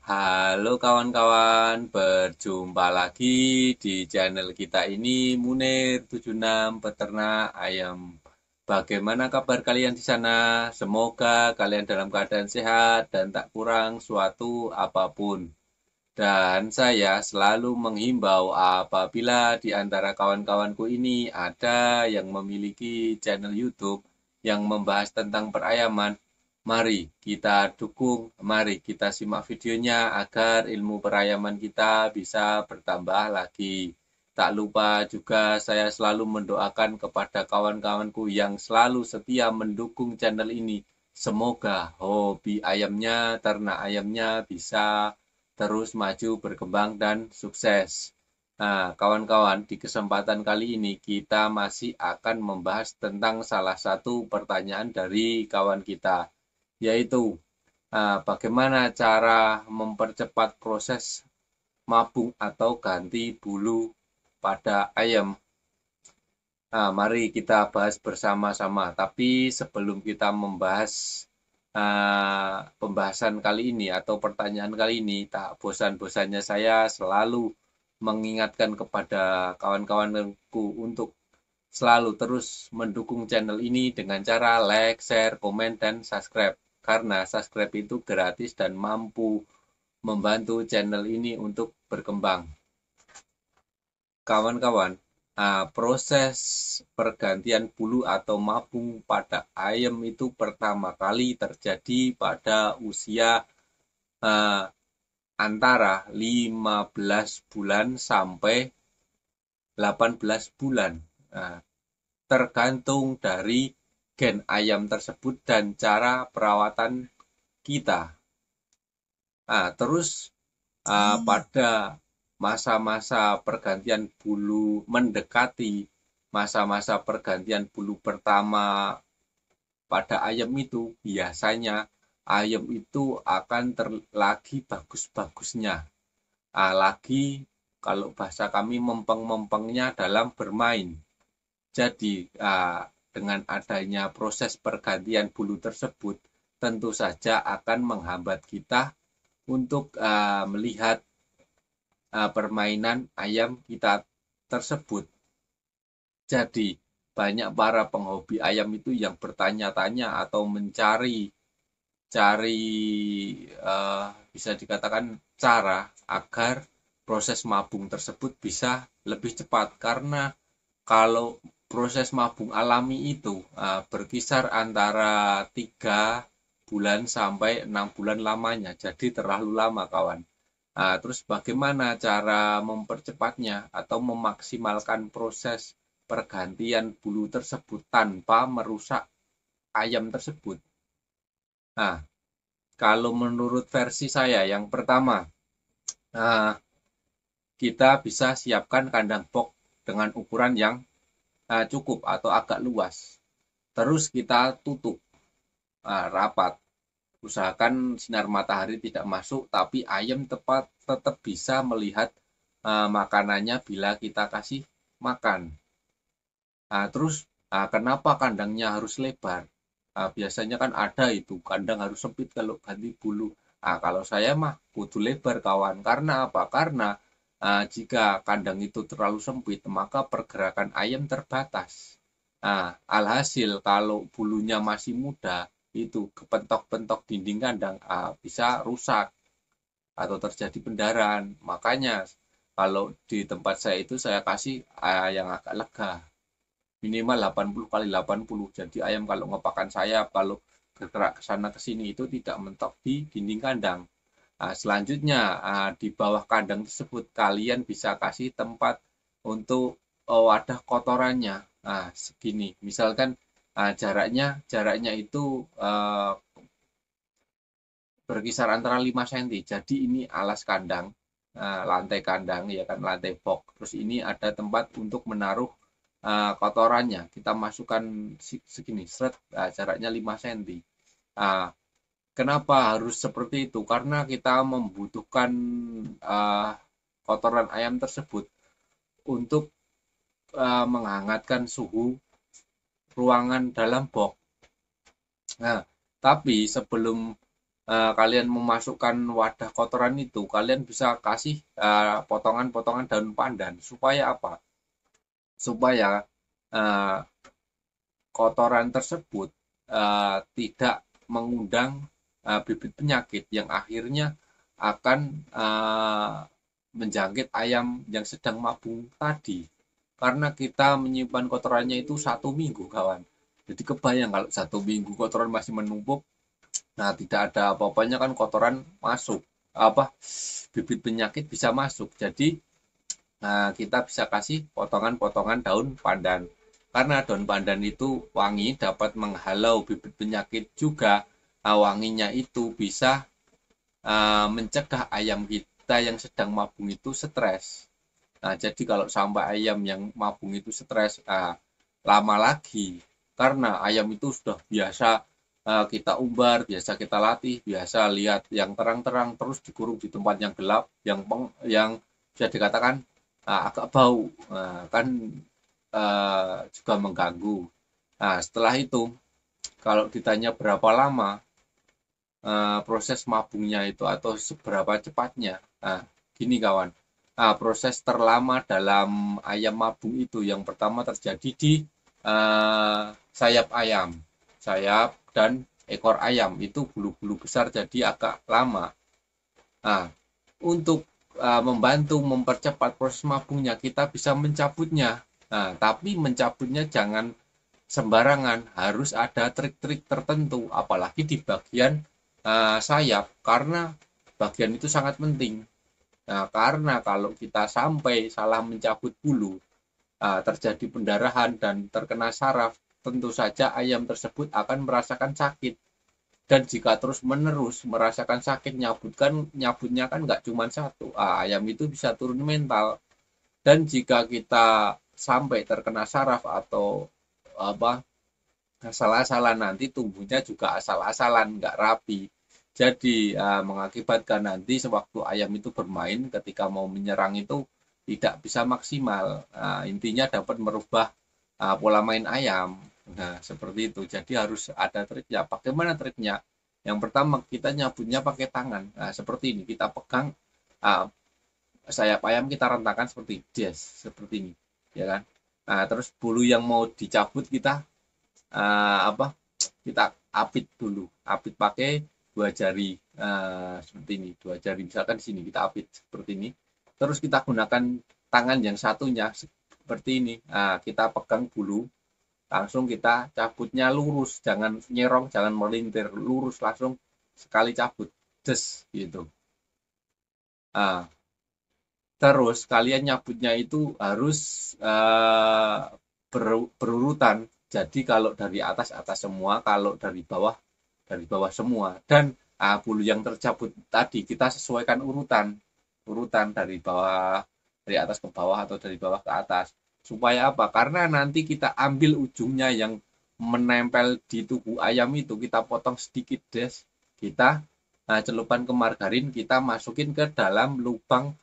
Halo kawan-kawan, berjumpa lagi di channel kita ini Munir 76 Peternak Ayam. Bagaimana kabar kalian di sana? Semoga kalian dalam keadaan sehat dan tak kurang suatu apapun. Dan saya selalu menghimbau apabila di antara kawan-kawanku ini ada yang memiliki channel YouTube yang membahas tentang perayaman, mari kita dukung, mari kita simak videonya agar ilmu perayaman kita bisa bertambah lagi. Tak lupa juga saya selalu mendoakan kepada kawan-kawanku yang selalu setia mendukung channel ini. Semoga hobi ayamnya, ternak ayamnya bisa terus maju, berkembang, dan sukses. Nah, kawan-kawan, di kesempatan kali ini kita masih akan membahas tentang salah satu pertanyaan dari kawan kita, yaitu bagaimana cara mempercepat proses mabung atau ganti bulu pada ayam. Nah, mari kita bahas bersama-sama. Tapi sebelum kita membahas pembahasan kali ini atau pertanyaan kali ini, tak bosan-bosannya saya selalu mengingatkan kepada kawan-kawanku untuk selalu terus mendukung channel ini dengan cara like, share, komen, dan subscribe. Karena subscribe itu gratis dan mampu membantu channel ini untuk berkembang. Kawan-kawan, proses pergantian bulu atau mabung pada ayam itu pertama kali terjadi pada usia uh, antara 15 bulan sampai 18 bulan. Nah, tergantung dari gen ayam tersebut dan cara perawatan kita. Nah, terus pada masa-masa pergantian bulu mendekati masa-masa pergantian bulu pertama pada ayam itu, biasanya ayam itu akan lagi bagus-bagusnya. Lagi kalau bahasa kami mempeng-mempengnya dalam bermain. Jadi dengan adanya proses pergantian bulu tersebut, tentu saja akan menghambat kita untuk melihat permainan ayam kita tersebut. Jadi, banyak para penghobi ayam itu yang bertanya-tanya atau mencari bisa dikatakan cara agar proses mabung tersebut bisa lebih cepat. Karena kalau proses mabung alami itu berkisar antara 3 bulan sampai 6 bulan lamanya. Jadi terlalu lama kawan. Terus bagaimana cara mempercepatnya atau memaksimalkan proses pergantian bulu tersebut tanpa merusak ayam tersebut? Nah, kalau menurut versi saya yang pertama, kita bisa siapkan kandang box dengan ukuran yang cukup atau agak luas. Terus kita tutup rapat. Usahakan sinar matahari tidak masuk, tapi ayam tetap bisa melihat makanannya bila kita kasih makan. Terus kenapa kandangnya harus lebar? Biasanya kan ada itu kandang harus sempit kalau ganti bulu. Kalau saya mah kudu lebar kawan. Karena apa? Karena jika kandang itu terlalu sempit, maka pergerakan ayam terbatas. Alhasil kalau bulunya masih muda, itu kepentok-pentok dinding kandang bisa rusak atau terjadi pendarahan. Makanya kalau di tempat saya itu saya kasih yang agak lega, minimal 80 kali 80. Jadi ayam kalau ngepakan sayap, kalau bergerak ke sana ke sini itu tidak mentok di dinding kandang. Selanjutnya di bawah kandang tersebut kalian bisa kasih tempat untuk wadah kotorannya. Segini. Misalkan jaraknya itu berkisar antara 5 cm. Jadi ini alas kandang, lantai kandang ya kan, lantai box. Terus ini ada tempat untuk menaruh kotorannya. Kita masukkan segini, seret, jaraknya 5 cm. Kenapa harus seperti itu? Karena kita membutuhkan kotoran ayam tersebut untuk menghangatkan suhu ruangan dalam box. Nah, tapi sebelum kalian memasukkan wadah kotoran itu, kalian bisa kasih potongan-potongan daun pandan. Supaya apa? Supaya eh, kotoran tersebut tidak mengundang bibit penyakit yang akhirnya akan menjangkit ayam yang sedang mabung tadi. Karena kita menyimpan kotorannya itu 1 minggu, kawan. Jadi kebayang kalau 1 minggu kotoran masih menumpuk, nah tidak ada apa-apanya kan kotoran masuk, apa bibit penyakit bisa masuk. Jadi kita bisa kasih potongan-potongan daun pandan. Karena daun pandan itu wangi, dapat menghalau bibit penyakit juga. Wanginya itu bisa mencegah ayam kita yang sedang mabung itu stres. Nah, jadi kalau sampai ayam yang mabung itu stres, lama lagi, karena ayam itu sudah biasa kita umbar, biasa kita latih, biasa lihat yang terang-terang, terus dikurung di tempat yang gelap, yang bisa dikatakan agak bau, kan juga mengganggu. Nah, setelah itu, kalau ditanya berapa lama proses mabungnya itu atau seberapa cepatnya, nah, gini kawan, proses terlama dalam ayam mabung itu yang pertama terjadi di sayap ayam, sayap dan ekor ayam itu bulu-bulu besar jadi agak lama. Nah, untuk membantu mempercepat proses mabungnya, kita bisa mencabutnya. Nah, tapi mencabutnya jangan sembarangan, harus ada trik-trik tertentu, apalagi di bagian sayap, karena bagian itu sangat penting. Nah, karena kalau kita sampai salah mencabut bulu, terjadi pendarahan dan terkena saraf, tentu saja ayam tersebut akan merasakan sakit. Dan jika terus-menerus merasakan sakit nyabutnya kan nggak cuma satu, ayam itu bisa turun mental. Dan jika kita sampai terkena saraf atau apa asal-asalan, nanti tumbuhnya juga asal-asalan, nggak rapi. Jadi mengakibatkan nanti sewaktu ayam itu bermain ketika mau menyerang itu tidak bisa maksimal. Intinya dapat merubah pola main ayam. Nah, seperti itu. Jadi harus ada triknya. Bagaimana triknya? Yang pertama kita nyabutnya pakai tangan. Nah, seperti ini. Kita pegang uh, sayap ayam, kita rentangkan seperti jazz, seperti ini, ya kan? Nah, terus bulu yang mau dicabut kita apa? Kita apit dulu. Apit pakai 2 jari seperti ini. 2 jari misalkan di sini kita apit seperti ini. Terus kita gunakan tangan yang satunya seperti ini. Kita pegang bulu, langsung kita cabutnya lurus, jangan nyerong, jangan melintir, lurus langsung sekali cabut, des gitu. Nah, terus kalian nyabutnya itu harus berurutan. Jadi kalau dari atas atas semua, kalau dari bawah semua. Dan bulu yang tercabut tadi kita sesuaikan urutan, urutan dari bawah, dari atas ke bawah atau dari bawah ke atas. Supaya apa? Karena nanti kita ambil ujungnya yang menempel di tubuh ayam itu, kita potong sedikit des, kita celupkan ke margarin, kita masukin ke dalam lubang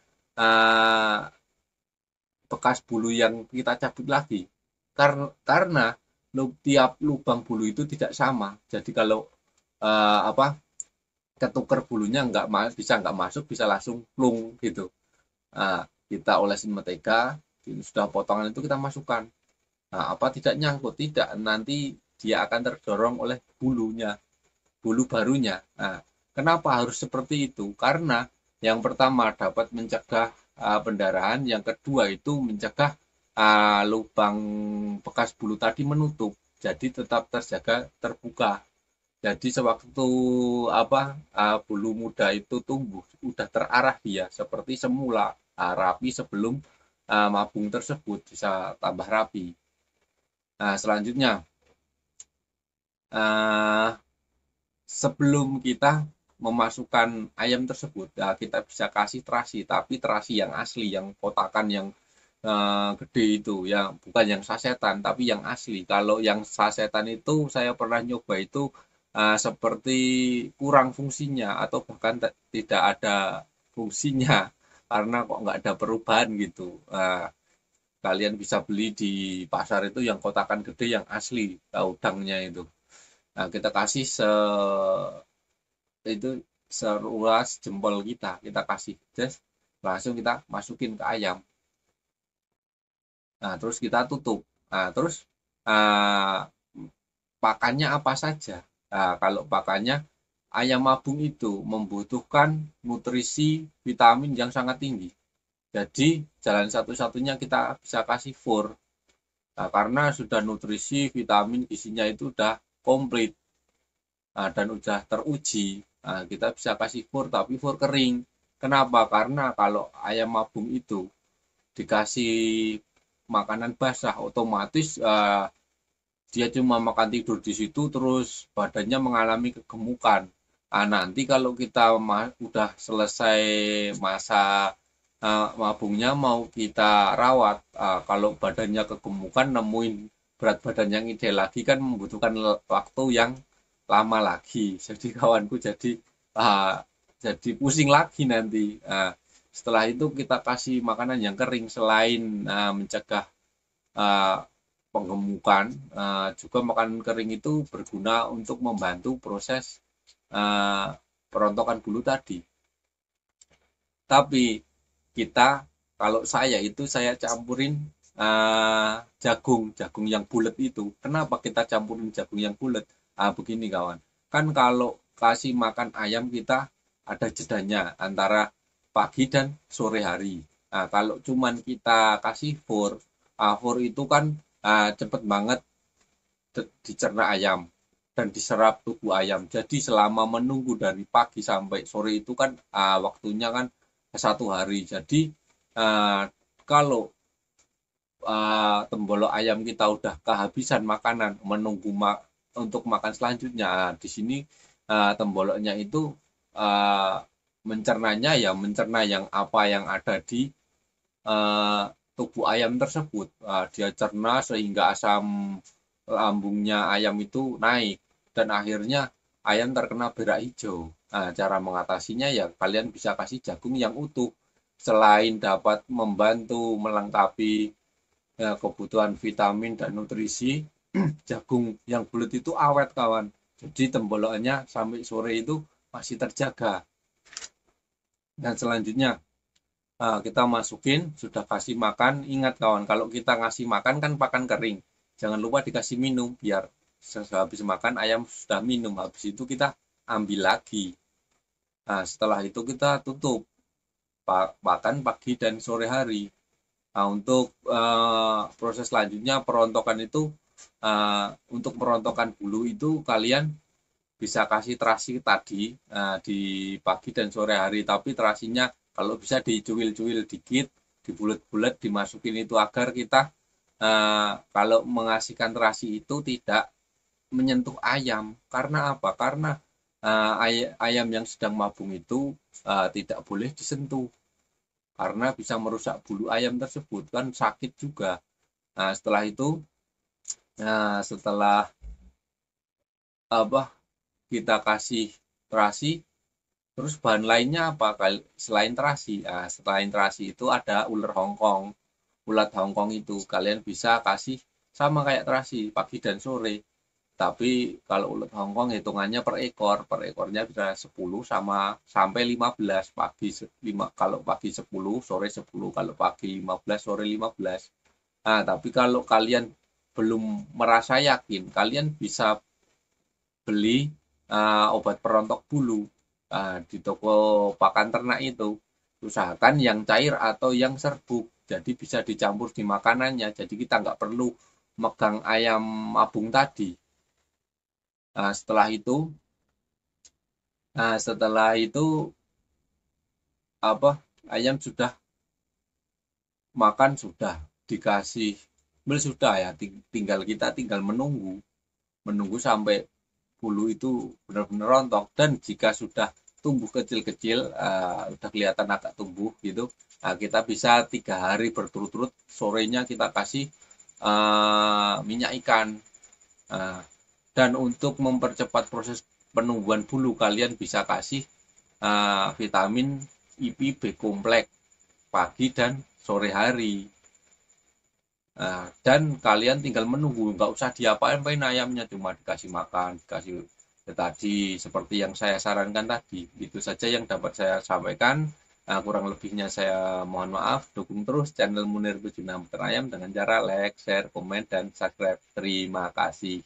bekas bulu yang kita cabut lagi. Karena tiap lubang bulu itu tidak sama. Jadi kalau apa ketuker bulunya bisa nggak masuk, bisa langsung plung gitu. Kita olesin mentega, sudah potongan itu kita masukkan. Apa tidak nyangkut? Tidak, nanti dia akan terdorong oleh bulunya, bulu barunya. Kenapa harus seperti itu? Karena yang pertama dapat mencegah pendarahan, yang kedua itu mencegah lubang bekas bulu tadi menutup, jadi tetap terjaga terbuka. Jadi sewaktu apa bulu muda itu tumbuh, udah terarah dia seperti semula, rapi sebelum mabung tersebut bisa tambah rapi. Nah, selanjutnya sebelum kita memasukkan ayam tersebut, kita bisa kasih terasi, tapi terasi yang asli, yang kotakan yang gede itu, yang bukan yang sasetan, tapi yang asli. Kalau yang sasetan itu saya pernah nyoba itu seperti kurang fungsinya atau bahkan tidak ada fungsinya karena kok nggak ada perubahan gitu. Kalian bisa beli di pasar itu yang kotakan gede yang asli udangnya itu. Kita kasih itu seruas jempol kita kasih jas, langsung kita masukin ke ayam. Nah, terus kita tutup. Nah, terus uh, pakannya apa saja? Nah, kalau pakannya ayam mabung itu membutuhkan nutrisi vitamin yang sangat tinggi. Jadi jalan satu-satunya kita bisa kasih fur. Nah, karena sudah nutrisi, vitamin, isinya itu udah komplit. Nah, dan udah teruji. Nah, kita bisa kasih fur, tapi fur kering. Kenapa? Karena kalau ayam mabung itu dikasih makanan basah, otomatis dia cuma makan tidur di situ, terus badannya mengalami kegemukan. Nah, nanti kalau kita udah selesai masa mabungnya mau kita rawat, kalau badannya kegemukan, nemuin berat badan yang ideal lagi kan membutuhkan waktu yang lama lagi. Jadi kawanku uh, jadi pusing lagi nanti. Setelah itu kita kasih makanan yang kering selain mencegah uh, penggemukan, juga makanan kering itu berguna untuk membantu proses perontokan bulu tadi. Tapi kita, kalau saya campurin jagung, jagung yang bulat itu. Kenapa kita campurin jagung yang bulat? Begini kawan, kan kalau kasih makan ayam kita ada jedanya antara pagi dan sore hari. Nah, kalau cuman kita kasih fur itu kan cepet banget dicerna ayam dan diserap tubuh ayam. Jadi selama menunggu dari pagi sampai sore itu kan waktunya kan 1 hari. Jadi kalau tembolok ayam kita udah kehabisan makanan menunggu untuk makan selanjutnya, di sini temboloknya itu mencernanya ya mencerna yang apa yang ada di tubuh ayam tersebut. Dia cerna sehingga asam lambungnya ayam itu naik dan akhirnya ayam terkena berak hijau. Nah, cara mengatasinya ya kalian bisa kasih jagung yang utuh. Selain dapat membantu melengkapi kebutuhan vitamin dan nutrisi, jagung yang bulat itu awet kawan. Jadi temboloknya sampai sore itu masih terjaga. Dan selanjutnya kita masukin, sudah kasih makan. Ingat kawan, kalau kita ngasih makan kan pakan kering. Jangan lupa dikasih minum, biar habis makan ayam sudah minum. Habis itu kita ambil lagi. Nah, setelah itu kita tutup. Pakan pagi dan sore hari. Nah, untuk proses selanjutnya perontokan itu, untuk perontokan bulu itu kalian bisa kasih terasi tadi di pagi dan sore hari, tapi terasinya kalau bisa dicuil-cuil dikit, dibulet-bulet, dimasukin itu agar kita kalau mengasihkan terasi itu tidak menyentuh ayam. Karena apa? Karena ayam yang sedang mabung itu tidak boleh disentuh karena bisa merusak bulu ayam tersebut, kan sakit juga. Nah, setelah itu setelah apa kita kasih terasi, terus bahan lainnya apa selain terasi? Selain terasi itu ada ular Hongkong. Ulat Hongkong itu kalian bisa kasih sama kayak terasi pagi dan sore. Tapi kalau ulat Hongkong hitungannya per ekornya bisa 10 sama sampai 15 pagi 5 kalau pagi 10, sore 10, kalau pagi 15, sore 15. Nah, tapi kalau kalian belum merasa yakin, kalian bisa beli obat perontok bulu di toko pakan ternak itu. Usahakan yang cair atau yang serbuk. Jadi bisa dicampur di makanannya. Jadi kita nggak perlu megang ayam abung tadi. Nah, setelah itu apa? Ayam sudah makan, sudah dikasih sudah ya, kita tinggal menunggu sampai bulu itu benar-benar rontok, dan jika sudah tumbuh kecil-kecil, udah kelihatan agak tumbuh gitu, kita bisa 3 hari berturut-turut sorenya kita kasih minyak ikan. Dan untuk mempercepat proses penumbuhan bulu, kalian bisa kasih vitamin IP B kompleks pagi dan sore hari. Dan kalian tinggal menunggu, nggak usah diapa-apain ayamnya, cuma dikasih makan, dikasih Tadi seperti yang saya sarankan tadi, itu saja yang dapat saya sampaikan. Kurang lebihnya saya mohon maaf. Dukung terus channel Munir 76 Ayam dengan cara like, share, komen, dan subscribe. Terima kasih.